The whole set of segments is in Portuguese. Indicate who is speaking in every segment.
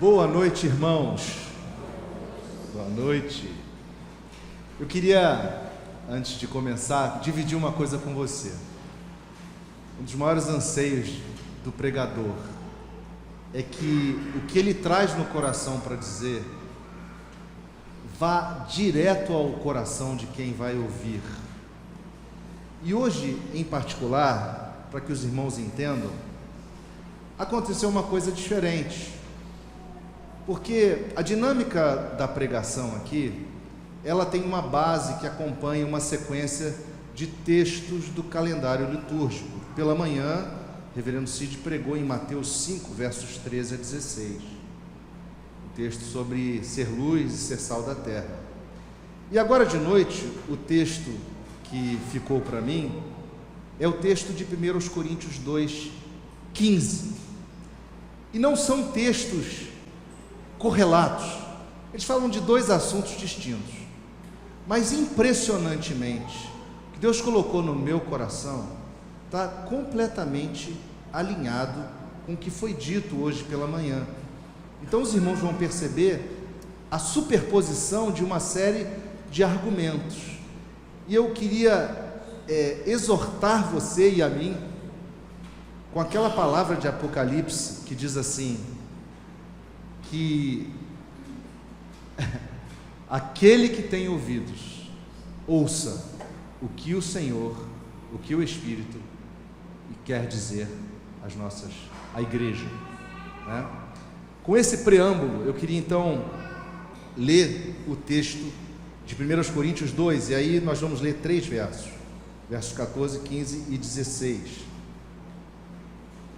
Speaker 1: Boa noite, irmãos. Boa noite. Eu queria, antes de começar, dividir uma coisa com você. Um dos maiores anseios do pregador é que o que ele traz no coração para dizer vá direto ao coração de quem vai ouvir. E hoje, em particular, para que os irmãos entendam, aconteceu uma coisa diferente. Porque a dinâmica da pregação aqui, ela tem uma base que acompanha uma sequência de textos do calendário litúrgico. Pela manhã, o reverendo Cid pregou em Mateus 5, versos 13 a 16. O texto sobre ser luz e ser sal da terra. E agora de noite, o texto que ficou para mim é o texto de 1 Coríntios 2, 15. E não são textos correlatos, eles falam de dois assuntos distintos, mas impressionantemente, o que Deus colocou no meu coração está completamente alinhado com o que foi dito hoje pela manhã. Então os irmãos vão perceber a superposição de uma série de argumentos, e eu queria exortar você e a mim com aquela palavra de Apocalipse que diz assim, que aquele que tem ouvidos, ouça o que o Senhor, o que o Espírito quer dizer à igreja, né? Com esse preâmbulo, eu queria então ler o texto de 1 Coríntios 2, e aí nós vamos ler 3 versos, versos 14, 15 e 16.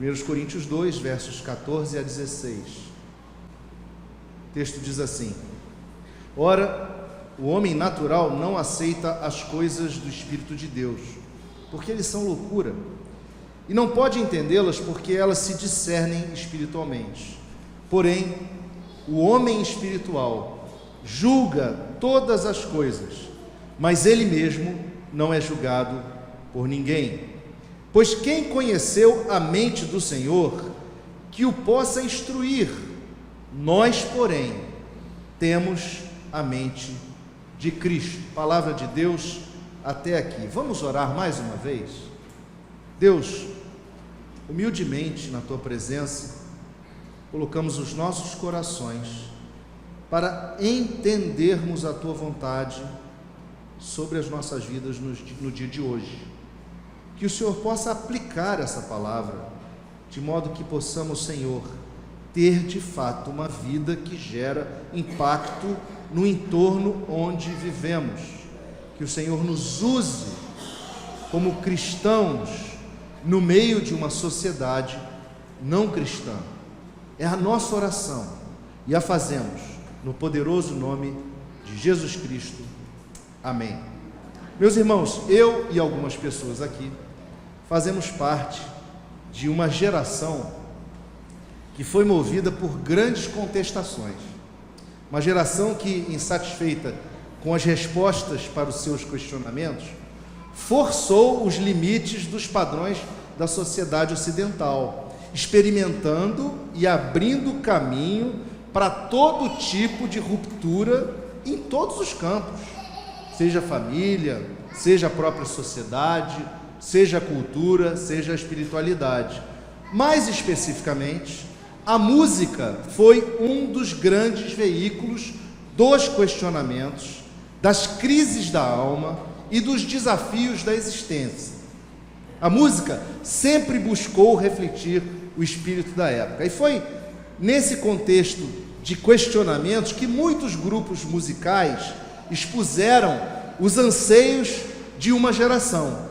Speaker 1: 1 Coríntios 2, versos 14 a 16. O texto diz assim: ora, o homem natural não aceita as coisas do Espírito de Deus, porque eles são loucura, e não pode entendê-las porque elas se discernem espiritualmente. Porém, o homem espiritual julga todas as coisas, mas ele mesmo não é julgado por ninguém. Pois quem conheceu a mente do Senhor, que o possa instruir? Nós, porém, temos a mente de Cristo. Palavra de Deus até aqui. Vamos orar mais uma vez? Deus, humildemente na Tua presença, colocamos os nossos corações para entendermos a Tua vontade sobre as nossas vidas no dia de hoje. Que o Senhor possa aplicar essa palavra, de modo que possamos, Senhor, ter de fato uma vida que gera impacto no entorno onde vivemos. Que o Senhor nos use como cristãos no meio de uma sociedade não cristã. É a nossa oração e a fazemos no poderoso nome de Jesus Cristo. Amém. Meus irmãos, eu e algumas pessoas aqui fazemos parte de uma geração que foi movida por grandes contestações, uma geração que, insatisfeita com as respostas para os seus questionamentos, forçou os limites dos padrões da sociedade ocidental, experimentando e abrindo caminho para todo tipo de ruptura em todos os campos, seja a família, seja a própria sociedade, seja a cultura, seja a espiritualidade. Mais especificamente, a música foi um dos grandes veículos dos questionamentos, das crises da alma e dos desafios da existência. A música sempre buscou refletir o espírito da época, e foi nesse contexto de questionamentos que muitos grupos musicais expuseram os anseios de uma geração.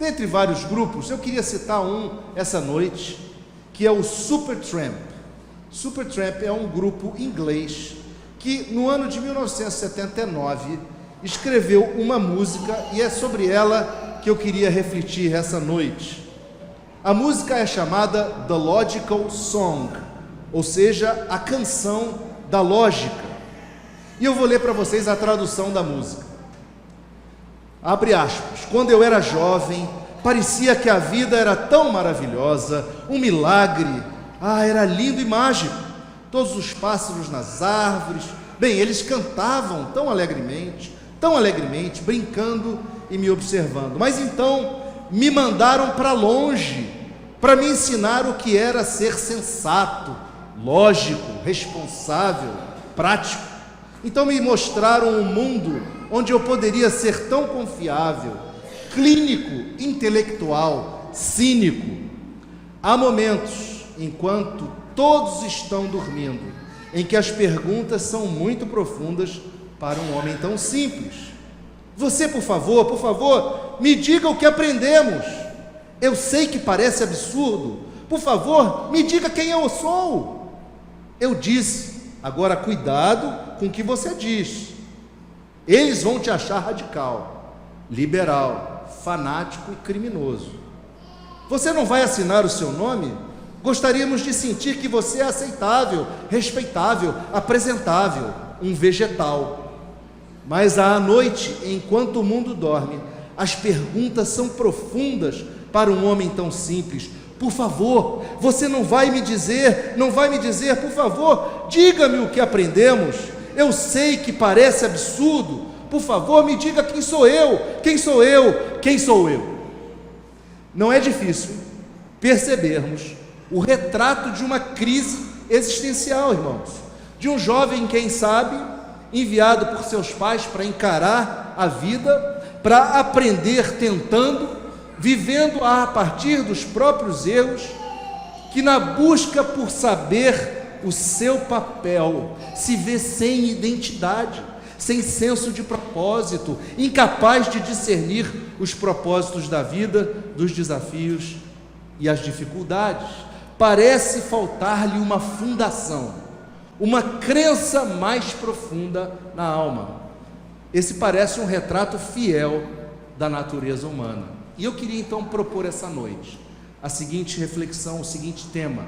Speaker 1: Dentre vários grupos, eu queria citar um essa noite, que é o Supertramp. Supertramp é um grupo inglês que no ano de 1979 escreveu uma música, e é sobre ela que eu queria refletir essa noite. A música é chamada The Logical Song, ou seja, a canção da lógica. E eu vou ler para vocês a tradução da música. Abre aspas. Quando eu era jovem, parecia que a vida era tão maravilhosa, um milagre. Era lindo e mágico. todos os pássaros nas árvores. Bem, eles cantavam tão alegremente, brincando e me observando. Mas então me mandaram para longe, para me ensinar o que era ser sensato, lógico, responsável, prático. Então me mostraram um mundo onde eu poderia ser tão confiável, clínico, intelectual, cínico. Há momentos, enquanto todos estão dormindo, em que as perguntas são muito profundas para um homem tão simples. Você, por favor, me diga o que aprendemos. Eu sei que parece absurdo. Por favor, me diga quem eu sou. Eu disse, agora cuidado com o que você diz. Eles vão te achar radical, liberal, fanático e criminoso. Você não vai assinar o seu nome? Gostaríamos de sentir que você é aceitável, respeitável, apresentável, um vegetal. Mas à noite, enquanto o mundo dorme, as perguntas são profundas para um homem tão simples. Por favor, você não vai me dizer, por favor, diga-me o que aprendemos. Eu sei que parece absurdo. Por favor, me diga quem sou eu. Não é difícil percebermos o retrato de uma crise existencial, irmãos, de um jovem, quem sabe, enviado por seus pais para encarar a vida, para aprender tentando, vivendo a partir dos próprios erros, que na busca por saber o seu papel, se vê sem identidade, sem senso de propósito, incapaz de discernir os propósitos da vida, dos desafios e as dificuldades. Parece faltar-lhe uma fundação, uma crença mais profunda na alma. Esse parece um retrato fiel da natureza humana. E eu queria então propor essa noite a seguinte reflexão, o seguinte tema: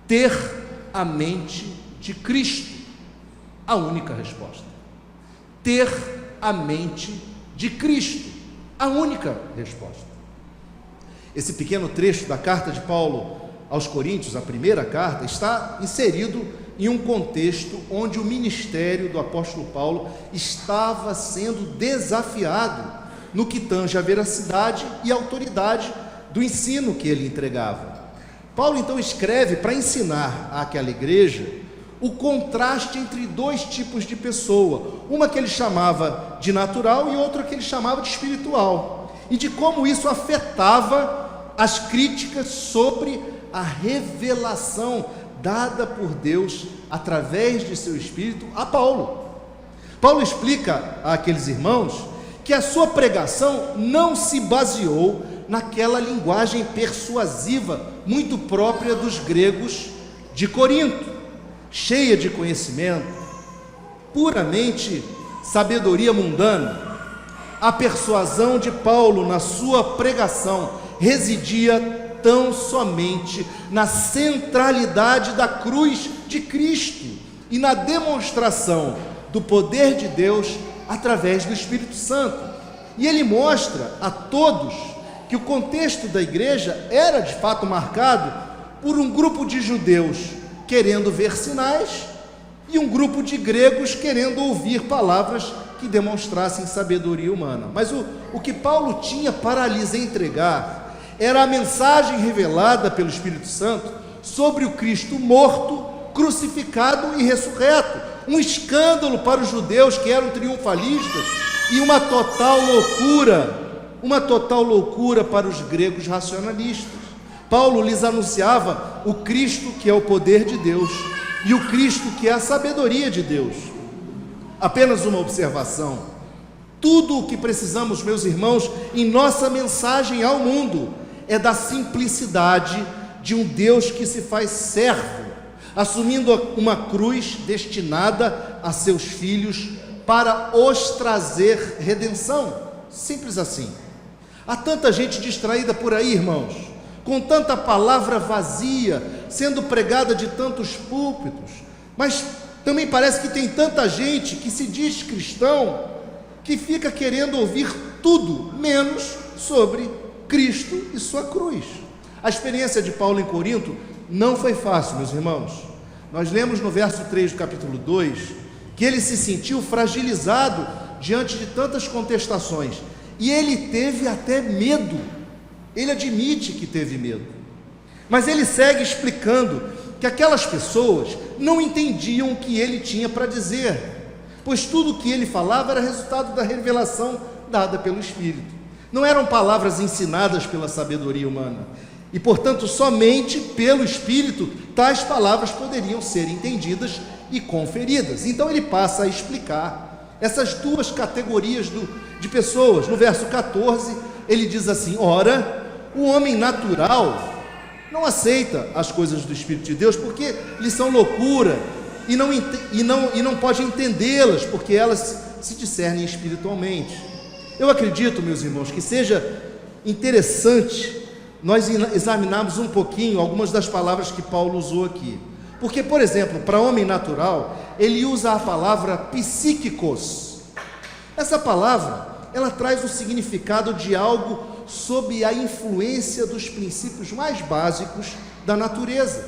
Speaker 1: ter a mente de Cristo. A única resposta. Ter a mente de Cristo. A única resposta. Esse pequeno trecho da carta de Paulo aos Coríntios, a primeira carta, está inserido em um contexto onde o ministério do apóstolo Paulo estava sendo desafiado no que tange a veracidade e a autoridade do ensino que ele entregava. Paulo então escreve para ensinar àquela igreja o contraste entre dois tipos de pessoa, uma que ele chamava de natural e outra que ele chamava de espiritual, e de como isso afetava as críticas sobre a revelação dada por Deus através de seu Espírito a Paulo. Paulo explica àqueles irmãos que a sua pregação não se baseou naquela linguagem persuasiva muito própria dos gregos de Corinto, cheia de conhecimento, puramente sabedoria mundana. A persuasão de Paulo na sua pregação residia tão somente na centralidade da cruz de Cristo e na demonstração do poder de Deus através do Espírito Santo. E ele mostra a todos que o contexto da igreja era de fato marcado por um grupo de judeus querendo ver sinais e um grupo de gregos querendo ouvir palavras que demonstrassem sabedoria humana. Mas o que Paulo tinha para lhes entregar era a mensagem revelada pelo Espírito Santo sobre o Cristo morto, crucificado e ressurreto. Um escândalo para os judeus que eram triunfalistas e uma total loucura para os gregos racionalistas. Paulo lhes anunciava o Cristo que é o poder de Deus e o Cristo que é a sabedoria de Deus. Apenas uma observação: tudo o que precisamos, meus irmãos, em nossa mensagem ao mundo é da simplicidade de um Deus que se faz servo, assumindo uma cruz destinada a seus filhos para os trazer redenção. Simples assim. Há tanta gente distraída por aí, irmãos, com tanta palavra vazia sendo pregada de tantos púlpitos, mas também parece que tem tanta gente que se diz cristão, que fica querendo ouvir tudo menos sobre Cristo e sua cruz. A experiência de Paulo em Corinto não foi fácil, meus irmãos. Nós lemos no verso 3 do capítulo 2 que ele se sentiu fragilizado diante de tantas contestações, e ele teve até medo. Ele admite que teve medo, mas ele segue explicando que aquelas pessoas não entendiam o que ele tinha para dizer, pois tudo o que ele falava era resultado da revelação dada pelo Espírito. Não eram palavras ensinadas pela sabedoria humana, e portanto somente pelo Espírito tais palavras poderiam ser entendidas e conferidas. Então ele passa a explicar essas duas categorias de pessoas. No verso 14 ele diz assim: ora, o homem natural não aceita as coisas do Espírito de Deus, porque lhes são loucura, e não pode entendê-las, porque elas se discernem espiritualmente. Eu acredito, meus irmãos, que seja interessante nós examinarmos um pouquinho algumas das palavras que Paulo usou aqui, porque, por exemplo, para homem natural, ele usa a palavra psíquicos. Essa palavra, ela traz o significado de algo sob a influência dos princípios mais básicos da natureza,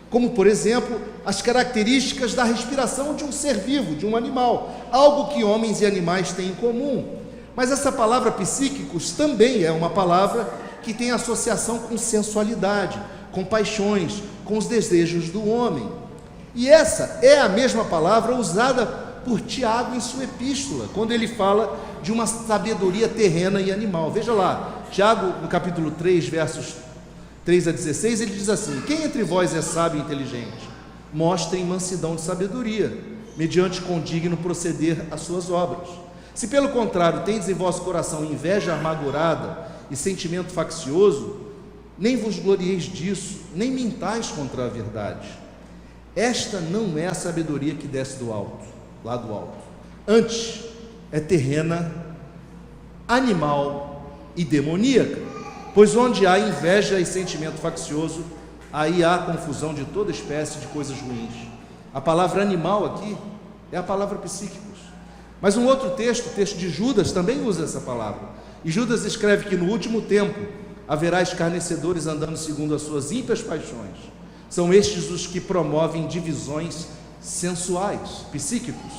Speaker 1: como, por exemplo, as características da respiração de um ser vivo, de um animal, algo que homens e animais têm em comum. Mas essa palavra psíquicos também é uma palavra que tem associação com sensualidade, com paixões, com os desejos do homem. E essa é a mesma palavra usada por Tiago em sua epístola, quando ele fala de uma sabedoria terrena e animal. Veja lá, Tiago, no capítulo 3, versos 3 a 16, ele diz assim: quem entre vós é sábio e inteligente? Mostrem mansidão de sabedoria, mediante condigno proceder às suas obras. Se pelo contrário tendes em vosso coração inveja amargurada e sentimento faccioso, nem vos glorieis disso, nem mintais contra a verdade. Esta não é a sabedoria que desce do alto, lá do alto. Antes é terrena, animal e demoníaca, pois onde há inveja e sentimento faccioso, aí há confusão de toda espécie de coisas ruins. A palavra animal aqui é a palavra psíquicos. Mas um outro texto, o texto de Judas, também usa essa palavra. E Judas escreve que no último tempo haverá escarnecedores andando segundo as suas ímpias paixões. São estes os que promovem divisões sensuais, psíquicos,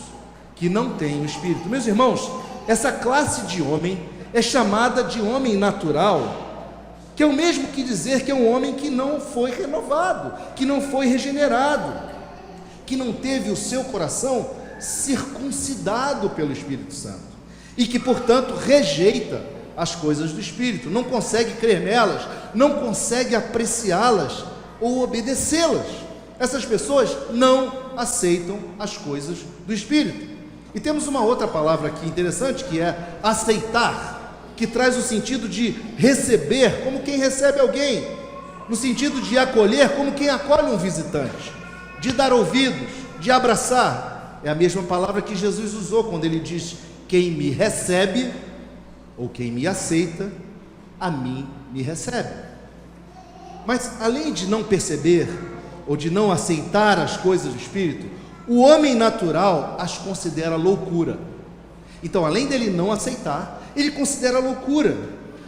Speaker 1: que não têm o Espírito. Meus irmãos, essa classe de homem é chamada de homem natural, que é o mesmo que dizer que é um homem que não foi renovado, que não foi regenerado, que não teve o seu coração circuncidado pelo Espírito Santo, e que, portanto, rejeita as coisas do Espírito, não consegue crer nelas, não consegue apreciá-las ou obedecê-las. Essas pessoas não aceitam as coisas do Espírito. E temos uma outra palavra aqui interessante, que é aceitar, que traz o sentido de receber, como quem recebe alguém, no sentido de acolher, como quem acolhe um visitante, de dar ouvidos, de abraçar. É a mesma palavra que Jesus usou quando ele diz: quem me recebe, ou quem me aceita, a mim me recebe. Mas além de não perceber, ou de não aceitar as coisas do Espírito, o homem natural as considera loucura. Então, além dele não aceitar, ele considera loucura.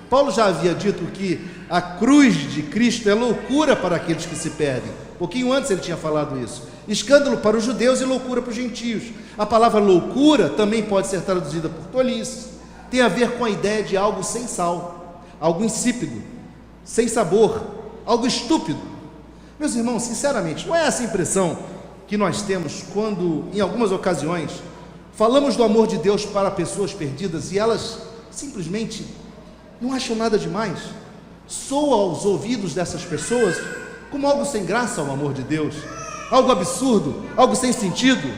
Speaker 1: Paulo já havia dito que a cruz de Cristo é loucura para aqueles que se perdem. Um pouquinho antes ele tinha falado isso. Escândalo para os judeus e loucura para os gentios. A palavra loucura também pode ser traduzida por tolice. Tem a ver com a ideia de algo sem sal, algo insípido, sem sabor, algo estúpido. Meus irmãos, sinceramente, não é essa impressão que nós temos quando, em algumas ocasiões, falamos do amor de Deus para pessoas perdidas e elas simplesmente não acham nada demais? Soa aos ouvidos dessas pessoas como algo sem graça o amor de Deus, algo absurdo, algo sem sentido.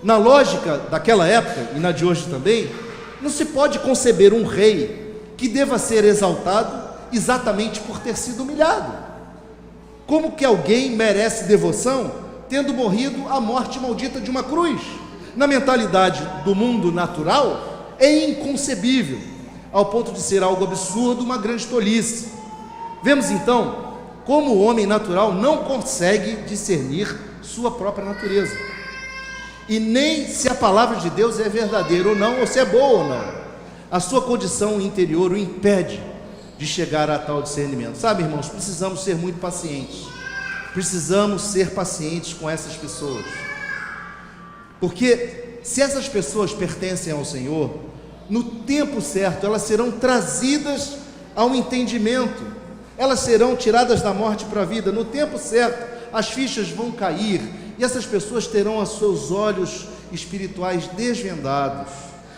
Speaker 1: Na lógica daquela época e na de hoje também, não se pode conceber um rei que deva ser exaltado exatamente por ter sido humilhado. Como que alguém merece devoção tendo morrido a morte maldita de uma cruz? Na mentalidade do mundo natural, é inconcebível, ao ponto de ser algo absurdo, uma grande tolice. Vemos então como o homem natural não consegue discernir sua própria natureza, e nem se a palavra de Deus é verdadeira ou não, ou se é boa ou não. A sua condição interior o impede de chegar a tal discernimento. Sabe, irmãos, precisamos ser muito pacientes, precisamos ser pacientes com essas pessoas, porque se essas pessoas pertencem ao Senhor, no tempo certo elas serão trazidas ao entendimento, elas serão tiradas da morte para a vida. No tempo certo as fichas vão cair e essas pessoas terão os seus olhos espirituais desvendados.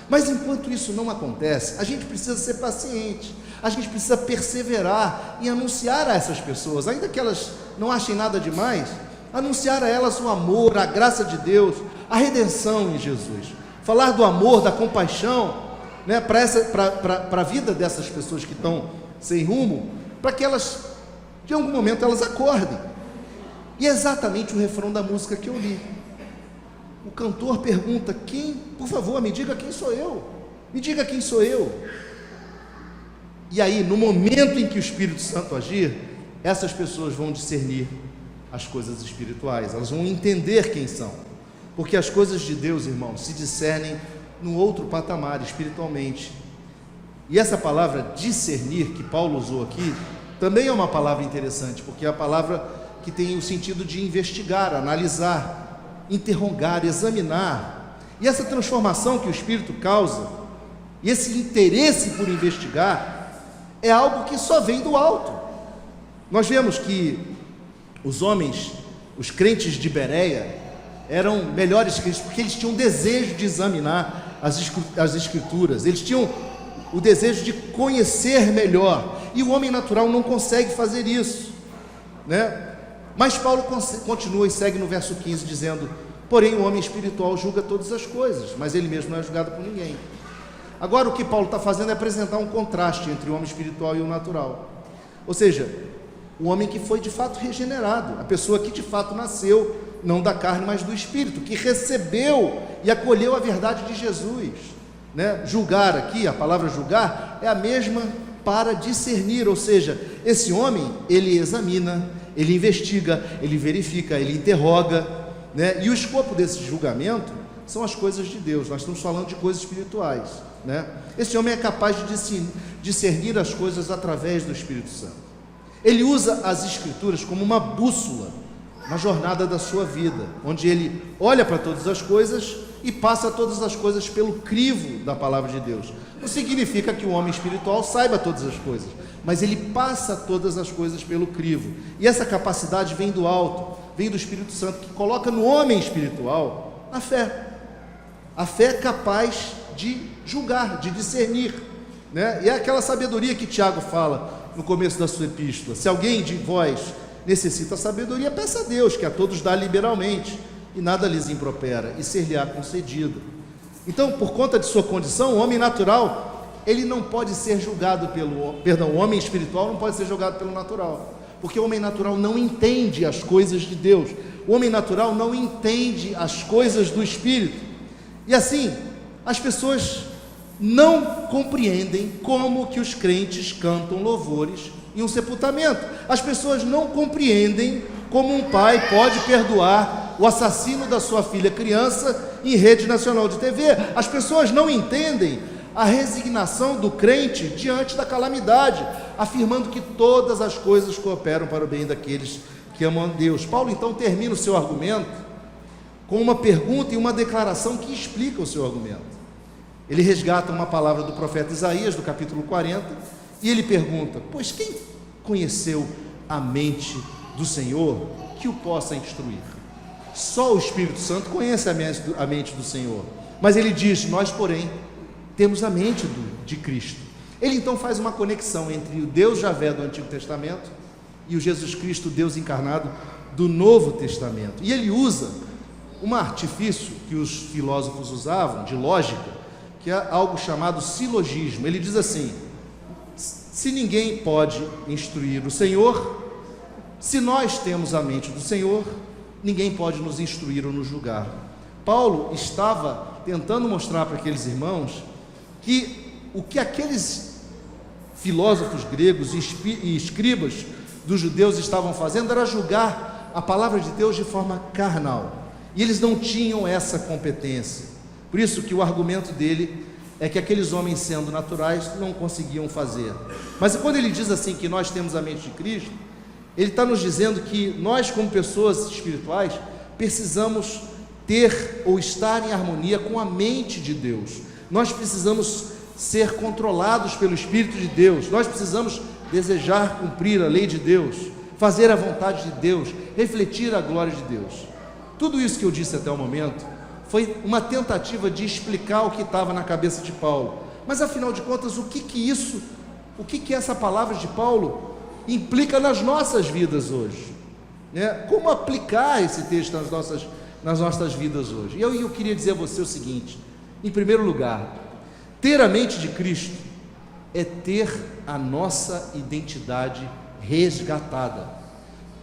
Speaker 1: Mas enquanto isso não acontece, a gente precisa ser paciente, a gente precisa perseverar e anunciar a essas pessoas, ainda que elas não achem nada demais, anunciar a elas o amor, a graça de Deus, a redenção em Jesus, falar do amor, da compaixão, né, para a vida dessas pessoas que estão sem rumo, para que elas, de algum momento, elas acordem. E é exatamente o refrão da música que eu li. O cantor pergunta: quem, por favor, me diga quem sou eu, me diga quem sou eu. E aí, no momento em que o Espírito Santo agir, essas pessoas vão discernir as coisas espirituais, elas vão entender quem são, porque as coisas de Deus, irmãos, se discernem num outro patamar espiritualmente. E essa palavra discernir que Paulo usou aqui também é uma palavra interessante, porque é a palavra que tem o sentido de investigar, analisar, interrogar, examinar. E essa transformação que o Espírito causa, e esse interesse por investigar, é algo que só vem do alto. Nós vemos que os homens, os crentes de Bereia, eram melhores crentes, porque eles tinham desejo de examinar as Escrituras, eles tinham o desejo de conhecer melhor, e o homem natural não consegue fazer isso, né? Mas Paulo continua e segue no verso 15 dizendo: porém o homem espiritual julga todas as coisas, mas ele mesmo não é julgado por ninguém. Agora o que Paulo está fazendo é apresentar um contraste entre o homem espiritual e o natural, ou seja, o homem que foi de fato regenerado, a pessoa que de fato nasceu, não da carne, mas do Espírito, que recebeu e acolheu a verdade de Jesus, né? Julgar aqui, a palavra julgar, é a mesma para discernir, ou seja, esse homem, ele examina, ele investiga, ele verifica, ele interroga, né? E o escopo desse julgamento são as coisas de Deus. Nós estamos falando de coisas espirituais, né? Esse homem é capaz de discernir as coisas através do Espírito Santo. Ele usa as Escrituras como uma bússola na jornada da sua vida, onde ele olha para todas as coisas e passa todas as coisas pelo crivo da palavra de Deus. Não significa que o homem espiritual saiba todas as coisas, mas ele passa todas as coisas pelo crivo, e essa capacidade vem do alto, vem do Espírito Santo, que coloca no homem espiritual a fé. A fé é capaz de julgar, de discernir, né? E é aquela sabedoria que Tiago fala no começo da sua epístola: se alguém de vós necessita sabedoria, peça a Deus, que a todos dá liberalmente, e nada lhes impropera, e ser-lhe-á concedido. Então, por conta de sua condição, o homem natural, ele não pode ser julgado o homem espiritual não pode ser julgado pelo natural, porque o homem natural não entende as coisas de Deus, o homem natural não entende as coisas do Espírito, e assim, as pessoas não compreendem como que os crentes cantam louvores em um sepultamento. As pessoas não compreendem como um pai pode perdoar o assassino da sua filha criança em rede nacional de TV. As pessoas não entendem a resignação do crente diante da calamidade, afirmando que todas as coisas cooperam para o bem daqueles que amam a Deus. Paulo então termina o seu argumento com uma pergunta e uma declaração que explica o seu argumento. Ele resgata uma palavra do profeta Isaías, do capítulo 40, e ele pergunta: pois quem conheceu a mente do Senhor que o possa instruir? Só o Espírito Santo conhece a mente do Senhor, mas ele diz: nós, porém, temos a mente de Cristo. Ele então faz uma conexão entre o Deus Javé do Antigo Testamento e o Jesus Cristo, Deus encarnado, do Novo Testamento, e ele usa um artifício que os filósofos usavam, de lógica, que é algo chamado silogismo. Ele diz assim: se ninguém pode instruir o Senhor, se nós temos a mente do Senhor, ninguém pode nos instruir ou nos julgar. Paulo estava tentando mostrar para aqueles irmãos que o que aqueles filósofos gregos e escribas dos judeus estavam fazendo era julgar a palavra de Deus de forma carnal, e eles não tinham essa competência. Por isso que o argumento dele é que aqueles homens, sendo naturais, não conseguiam fazer. Mas quando ele diz assim que nós temos a mente de Cristo, ele está nos dizendo que nós, como pessoas espirituais, precisamos ter ou estar em harmonia com a mente de Deus. Nós precisamos ser controlados pelo Espírito de Deus. Nós precisamos desejar cumprir a lei de Deus, fazer a vontade de Deus, refletir a glória de Deus. Tudo isso que eu disse até o momento foi uma tentativa de explicar o que estava na cabeça de Paulo. Mas afinal de contas, o que essa palavra de Paulo implica nas nossas vidas hoje, né? Como aplicar esse texto nas nossas vidas hoje? E eu queria dizer a você o seguinte: em primeiro lugar, ter a mente de Cristo é ter a nossa identidade resgatada.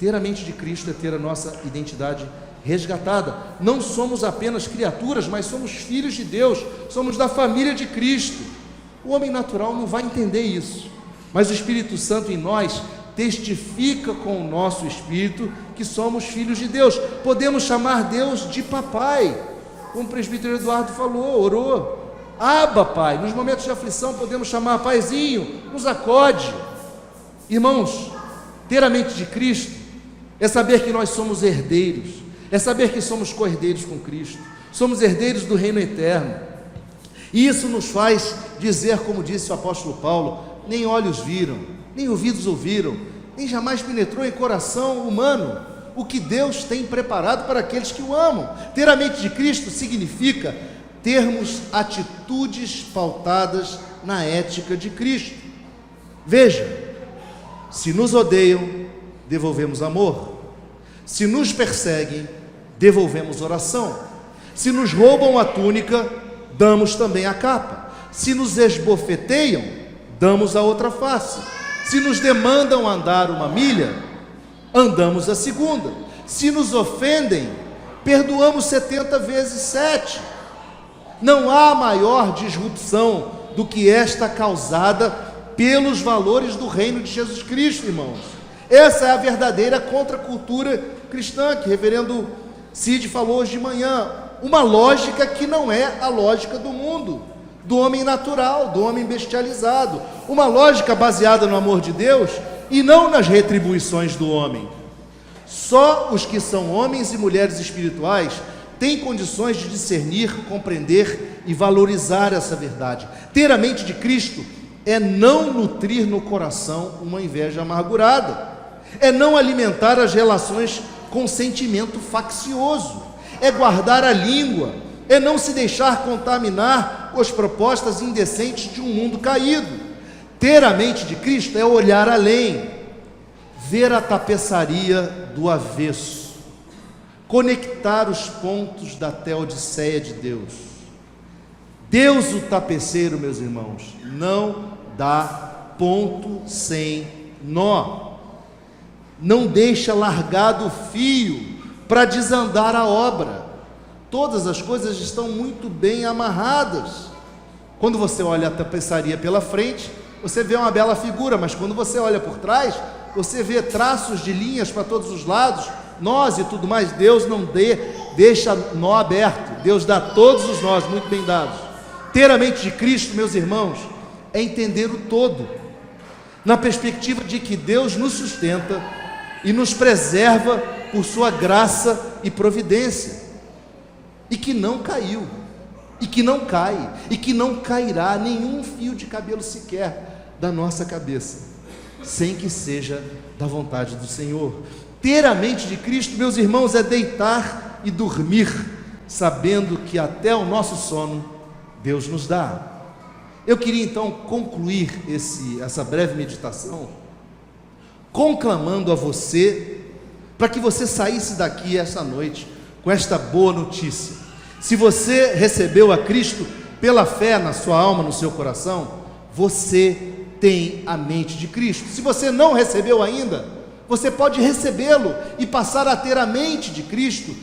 Speaker 1: Ter a mente de Cristo é ter a nossa identidade resgatada. Não somos apenas criaturas, mas somos filhos de Deus, somos da família de Cristo. O homem natural não vai entender isso, mas o Espírito Santo em nós testifica com o nosso espírito que somos filhos de Deus. Podemos chamar Deus de papai, como o presbítero Eduardo falou, orou. Abba, Pai. Nos momentos de aflição podemos chamar Paizinho, nos acode. Irmãos, ter a mente de Cristo é saber que nós somos herdeiros, é saber que somos co-herdeiros com Cristo, somos herdeiros do reino eterno. E isso nos faz dizer, como disse o apóstolo Paulo: nem olhos viram, nem ouvidos ouviram, nem jamais penetrou em coração humano o que Deus tem preparado para aqueles que o amam. Ter a mente de Cristo significa termos atitudes pautadas na ética de Cristo. Veja, se nos odeiam, devolvemos amor. Se nos perseguem, devolvemos oração. Se nos roubam a túnica, damos também a capa. Se nos esbofeteiam, damos a outra face. Se nos demandam andar uma milha, andamos a segunda. Se nos ofendem, perdoamos 70 vezes 7. Não há maior disrupção do que esta causada pelos valores do reino de Jesus Cristo, irmãos. Essa é a verdadeira contracultura cristã, que o reverendo Cid falou hoje de manhã. Uma lógica que não é a lógica do mundo, do homem natural, do homem bestializado. Uma lógica baseada no amor de Deus e não nas retribuições do homem. Só os que são homens e mulheres espirituais têm condições de discernir, compreender e valorizar essa verdade. Ter a mente de Cristo é não nutrir no coração uma inveja amargurada, é não alimentar as relações com sentimento faccioso, é guardar a língua, é não se deixar contaminar com as propostas indecentes de um mundo caído. Ter a mente de Cristo é olhar além, ver a tapeçaria do avesso, conectar os pontos da teodiceia de Deus. Deus, o tapeceiro, meus irmãos, não dá ponto sem nó, não deixa largado o fio para desandar a obra. Todas as coisas estão muito bem amarradas. Quando você olha a tapeçaria pela frente, você vê uma bela figura, mas quando você olha por trás, você vê traços de linhas para todos os lados, nós e tudo mais. Deus não deixa nó aberto, Deus dá todos os nós muito bem dados. Ter a mente de Cristo, meus irmãos, é entender o todo, na perspectiva de que Deus nos sustenta e nos preserva por sua graça e providência, e que não caiu, e que não cai, e que não cairá nenhum fio de cabelo sequer da nossa cabeça, sem que seja da vontade do Senhor. Ter a mente de Cristo, meus irmãos, é deitar e dormir, sabendo que até o nosso sono Deus nos dá. Eu queria então concluir essa breve meditação conclamando a você, para que você saísse daqui essa noite com esta boa notícia. Se você recebeu a Cristo pela fé na sua alma, no seu coração, você tem a mente de Cristo. Se você não recebeu ainda, você pode recebê-lo e passar a ter a mente de Cristo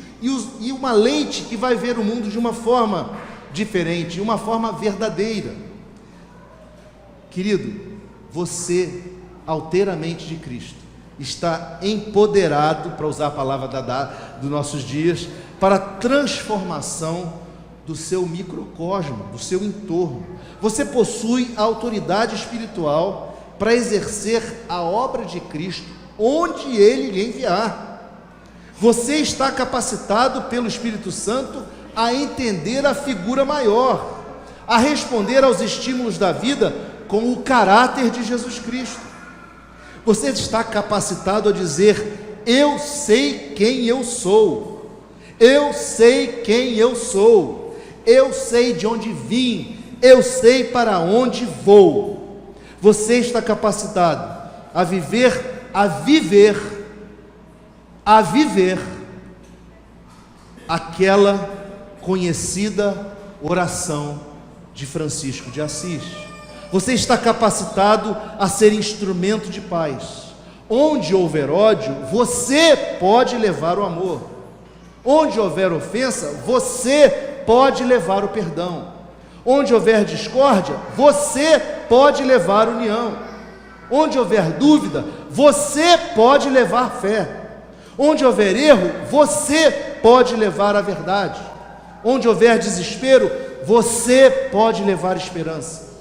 Speaker 1: e uma lente que vai ver o mundo de uma forma diferente, de uma forma verdadeira. Querido, você, ao ter a mente de Cristo, está empoderado, para usar a palavra dos nossos dias, para a transformação do seu microcosmo, do seu entorno. Você possui a autoridade espiritual para exercer a obra de Cristo onde Ele lhe enviar. Você está capacitado pelo Espírito Santo a entender a figura maior, a responder aos estímulos da vida com o caráter de Jesus Cristo. Você está capacitado a dizer: eu sei quem eu sou, eu sei quem eu sou, eu sei de onde vim, eu sei para onde vou. Você está capacitado a viver aquela conhecida oração de Francisco de Assis. Você está capacitado a ser instrumento de paz. Onde houver ódio, você pode levar o amor. Onde houver ofensa, você pode levar o perdão. Onde houver discórdia, você pode levar união. Onde houver dúvida, você pode levar fé. Onde houver erro, você pode levar a verdade. Onde houver desespero, você pode levar esperança.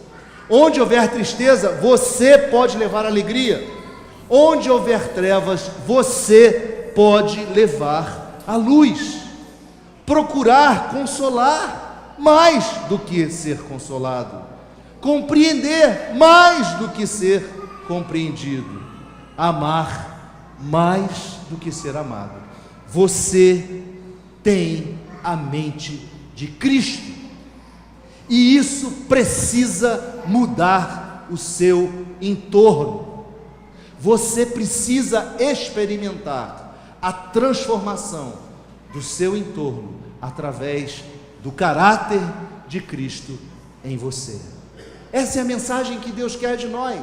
Speaker 1: Onde houver tristeza, você pode levar alegria. Onde houver trevas, você pode levar a luz. Procurar consolar mais do que ser consolado. Compreender mais do que ser compreendido. Amar mais do que ser amado. Você tem a mente de Cristo, e isso precisa mudar o seu entorno. Você precisa experimentar a transformação do seu entorno através do caráter de Cristo em você. Essa é a mensagem que Deus quer de nós,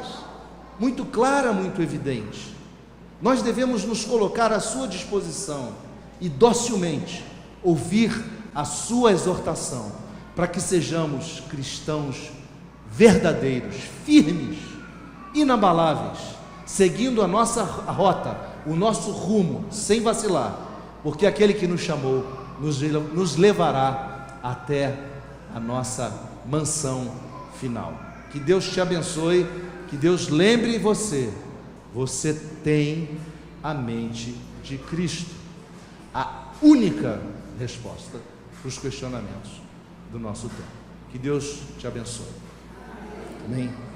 Speaker 1: muito clara, muito evidente. Nós devemos nos colocar à sua disposição e docilmente ouvir a sua exortação, para que sejamos cristãos verdadeiros, firmes, inabaláveis, seguindo a nossa rota, o nosso rumo, sem vacilar, porque aquele que nos chamou nos levará até a nossa mansão final. Que Deus te abençoe, que Deus lembre você tem a mente de Cristo, a única resposta para os questionamentos do nosso tempo. Que Deus te abençoe. Amém.